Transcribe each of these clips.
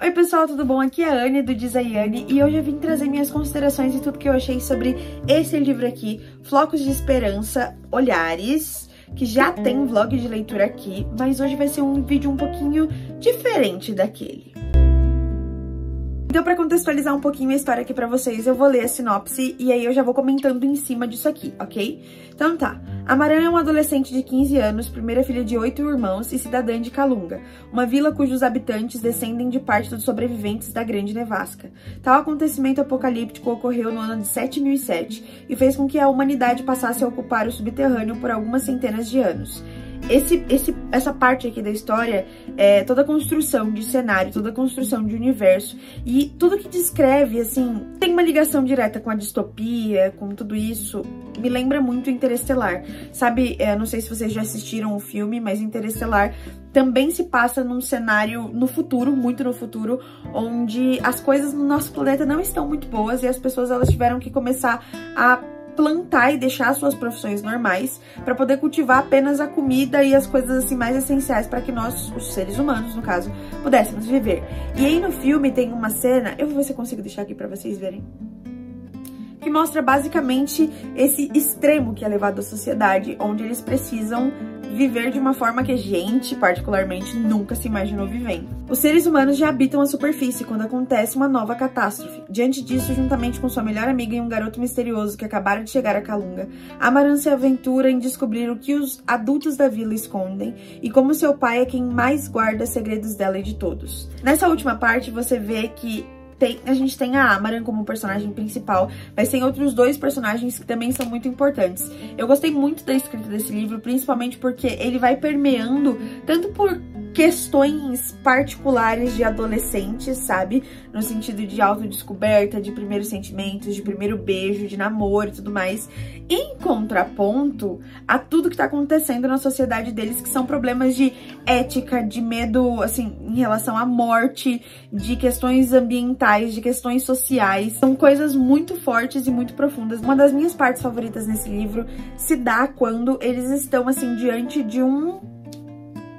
Oi pessoal, tudo bom? Aqui é a Anne do Dizaiane e hoje eu vim trazer minhas considerações e tudo que eu achei sobre esse livro aqui, Flocos de Esperança, Olhares, que já tem vlog de leitura aqui, mas hoje vai ser um vídeo um pouquinho diferente daquele. Então, para contextualizar um pouquinho a história aqui pra vocês, eu vou ler a sinopse e aí eu já vou comentando em cima disso aqui, ok? Então tá. Amaran é uma adolescente de 15 anos, primeira filha de 8 irmãos e cidadã de Kalunga, uma vila cujos habitantes descendem de parte dos sobreviventes da Grande Nevasca. Tal acontecimento apocalíptico ocorreu no ano de 7007 e fez com que a humanidade passasse a ocupar o subterrâneo por algumas centenas de anos. Essa parte aqui da história é toda a construção de cenário, toda a construção de universo e tudo que descreve, assim, tem uma ligação direta com a distopia, com tudo isso, me lembra muito Interestelar. Sabe, não sei se vocês já assistiram o filme, mas Interestelar também se passa num cenário no futuro, muito no futuro, onde as coisas no nosso planeta não estão muito boas e as pessoas elas tiveram que começar a plantar e deixar suas profissões normais para poder cultivar apenas a comida e as coisas assim mais essenciais para que nós, os seres humanos, no caso, pudéssemos viver. E aí no filme tem uma cena, eu vou ver se eu consigo deixar aqui para vocês verem, que mostra basicamente esse extremo que é levado à sociedade, onde eles precisam viver de uma forma que a gente, particularmente, nunca se imaginou vivendo. Os seres humanos já habitam a superfície quando acontece uma nova catástrofe. Diante disso, juntamente com sua melhor amiga e um garoto misterioso que acabaram de chegar a Kalunga, Amaran se aventura em descobrir o que os adultos da vila escondem e como seu pai é quem mais guarda segredos dela e de todos. Nessa última parte, você vê que a gente tem a Amaran como personagem principal, mas tem outros dois personagens que também são muito importantes. Eu gostei muito da escrita desse livro, principalmente porque ele vai permeando tanto por questões particulares de adolescentes, sabe? No sentido de autodescoberta, de primeiros sentimentos, de primeiro beijo, de namoro e tudo mais. Em contraponto a tudo que tá acontecendo na sociedade deles, que são problemas de ética, de medo, assim, em relação à morte, de questões ambientais, de questões sociais. São coisas muito fortes e muito profundas. Uma das minhas partes favoritas nesse livro se dá quando eles estão, assim, diante de um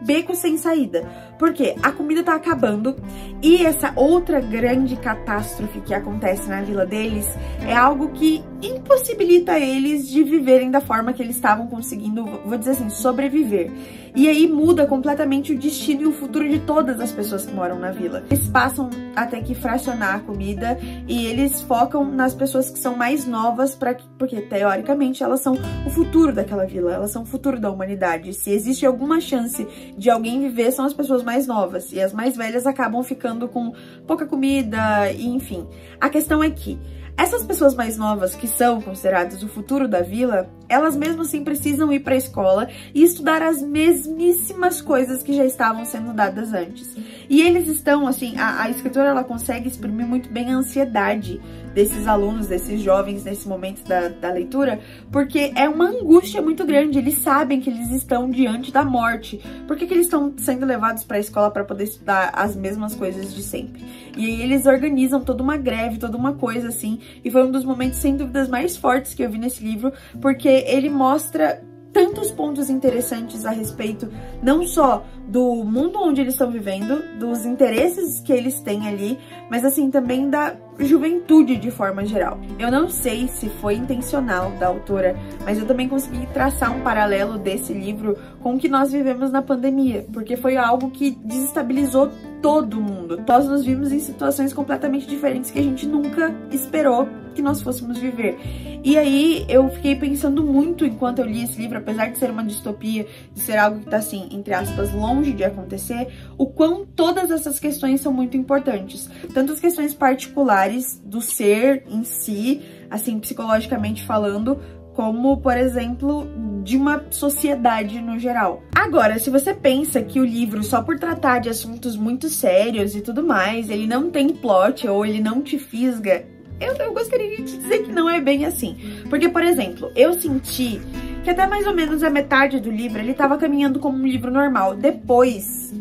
beco sem saída, porque a comida tá acabando e essa outra grande catástrofe que acontece na vila deles é algo que impossibilita eles de viverem da forma que eles estavam conseguindo, vou dizer assim, sobreviver. E aí muda completamente o destino e o futuro de todas as pessoas que moram na vila. Eles passam a ter que fracionar a comida e eles focam nas pessoas que são mais novas, porque teoricamente elas são o futuro daquela vila, elas são o futuro da humanidade. Se existe alguma chance de alguém viver, são as pessoas mais novas, e as mais velhas acabam ficando com pouca comida, e enfim. A questão é que essas pessoas mais novas, que são consideradas o futuro da vila, elas mesmo assim precisam ir para a escola e estudar as mesmíssimas coisas que já estavam sendo dadas antes. E eles estão, assim, a escritora ela consegue exprimir muito bem a ansiedade desses alunos, desses jovens nesse momento da leitura, porque é uma angústia muito grande. Eles sabem que eles estão diante da morte. Por que eles estão sendo levados para a escola para poder estudar as mesmas coisas de sempre? E aí eles organizam toda uma greve, toda uma coisa assim, e foi um dos momentos sem dúvidas mais fortes que eu vi nesse livro, porque ele mostra tantos pontos interessantes a respeito não só do mundo onde eles estão vivendo, dos interesses que eles têm ali, mas assim também da juventude de forma geral. Eu não sei se foi intencional da autora, mas eu também consegui traçar um paralelo desse livro com o que nós vivemos na pandemia, porque foi algo que desestabilizou todo mundo. Nós nos vimos em situações completamente diferentes que a gente nunca esperou que nós fôssemos viver. E aí eu fiquei pensando muito enquanto eu li esse livro, apesar de ser uma distopia, de ser algo que tá assim, entre aspas, longe de acontecer, o quão todas essas questões são muito importantes. Tanto as questões particulares do ser em si, assim, psicologicamente falando, como, por exemplo, de uma sociedade no geral. Agora, se você pensa que o livro, só por tratar de assuntos muito sérios e tudo mais, ele não tem plot ou ele não te fisga, eu gostaria de dizer que não é bem assim. Porque, por exemplo, eu senti que até mais ou menos a metade do livro ele tava caminhando como um livro normal. Depois,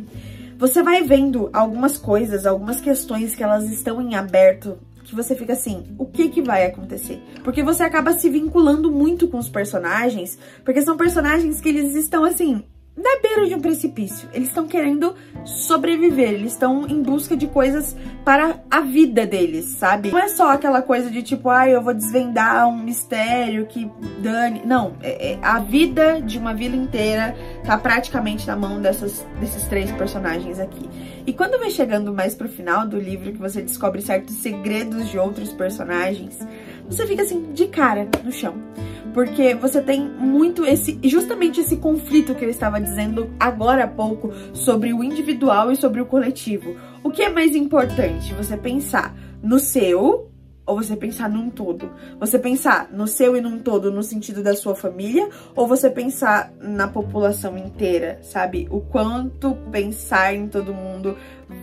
você vai vendo algumas coisas, algumas questões que elas estão em aberto, que você fica assim, o que vai acontecer? Porque você acaba se vinculando muito com os personagens, porque são personagens que eles estão assim, na beira de um precipício. Eles estão querendo sobreviver, eles estão em busca de coisas para a vida deles, sabe? Não é só aquela coisa de tipo, eu vou desvendar um mistério que dane... Não, a vida de uma vila inteira tá praticamente na mão desses 3 personagens aqui. E quando vai chegando mais pro final do livro, que você descobre certos segredos de outros personagens, você fica assim, de cara no chão. Porque você tem muito justamente esse conflito que eu estava dizendo agora há pouco sobre o individual e sobre o coletivo. O que é mais importante? Você pensar no seu ou você pensar num todo? Você pensar no seu e num todo no sentido da sua família ou você pensar na população inteira, sabe? O quanto pensar em todo mundo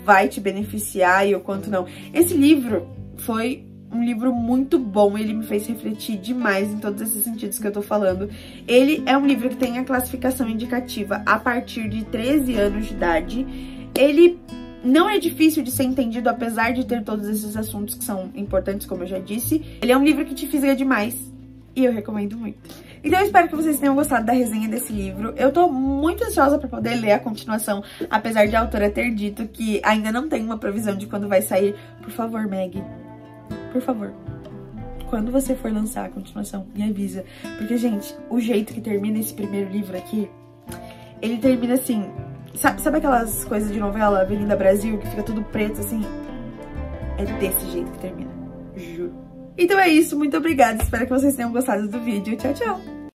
vai te beneficiar e o quanto não. Esse livro foi um livro muito bom, ele me fez refletir demais em todos esses sentidos que eu tô falando. Ele é um livro que tem a classificação indicativa a partir de 13 anos de idade. Ele não é difícil de ser entendido, apesar de ter todos esses assuntos que são importantes, como eu já disse. Ele é um livro que te fisga demais e eu recomendo muito. Então eu espero que vocês tenham gostado da resenha desse livro. Eu tô muito ansiosa pra poder ler a continuação, apesar de a autora ter dito que ainda não tem uma previsão de quando vai sair. Por favor, Meg, por favor, quando você for lançar a continuação, me avisa. Porque, gente, o jeito que termina esse primeiro livro aqui, ele termina assim... Sabe aquelas coisas de novela, Avenida Brasil, que fica tudo preto, assim? É desse jeito que termina, juro. Então é isso, muito obrigada. Espero que vocês tenham gostado do vídeo. Tchau, tchau!